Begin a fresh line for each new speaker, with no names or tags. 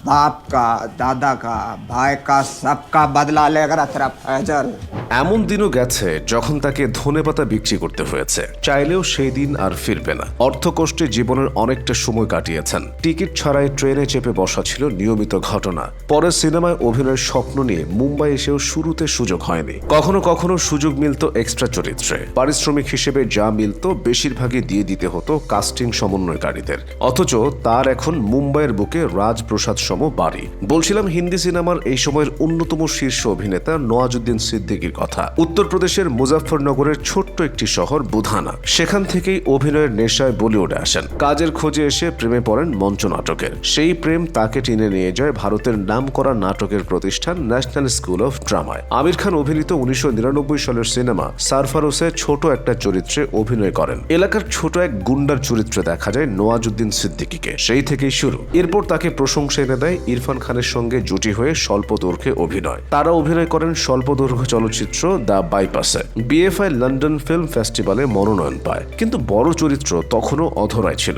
बाप का, दादा का, भाई का, सबका बदला लेगा तेरा फैजल।
এমন দিনও গেছে যখন তাকে ধনেপাতা বিক্রি করতে হয়েছে, চাইলেও সেই দিন আর ফিরবে না। অর্থকষ্টে জীবনের অনেকটা সময় কাটিয়েছেন। টিকিট ছাড়াই ট্রেনে চেপে বসা ছিল নিয়মিত ঘটনা। পরে সিনেমায় অভিনয়ের স্বপ্ন নিয়ে মুম্বাই এসেও শুরুতে সুযোগ হয়নি। কখনো কখনো সুযোগ মিলত এক্সট্রা চরিত্রে, পারিশ্রমিক হিসেবে যা মিলত বেশিরভাগই দিয়ে দিতে হতো কাস্টিং সমন্বয়কারীদের। অথচ তার এখন মুম্বাইয়ের বুকে রাজপ্রসাদ সম বাড়ি। বলছিলাম হিন্দি সিনেমার এই সময়ের অন্যতম শীর্ষ অভিনেতা নওয়াজুদ্দিন সিদ্দিকীর কথা। উত্তরপ্রদেশের মুজাফফরনগরের ছোট্ট একটি শহর বুধানা, সেখান থেকেই অভিনয়ের নেশায় বলিউডে আসেন। কাজের খোঁজে এসে প্রেমে পড়েন মঞ্চ নাটকের। সেই প্রেম তাকে টেনে নিয়ে যায় ভারতের নামকরা নাটকের প্রতিষ্ঠান national school of ড্রামায়। Aamir Khan অভিনীত 1999 সালের সিনেমা সারফারোসে ছোট একটা চরিত্রে অভিনয় করেন। এলাকার ছোট এক গুন্ডার চরিত্রে দেখা যায় নওয়াজুদ্দিন সিদ্দিকীকে। সেই থেকেই শুরু। এরপর তাকে প্রশংসা এনে দেয় ইরফান খানের সঙ্গে জুটি হয়ে স্বল্প দৈর্ঘ্যে অভিনয়। তারা অভিনয় করেন স্বল্প দৈর্ঘ্য চলচ্চিত্র দ্য বাইপাসে। বিএফআই লন্ডন ফিল্ম ফেস্টিভ্যালে মনোনয়ন পায়, কিন্তু বড় চরিত্র তখনও অধরায় ছিল।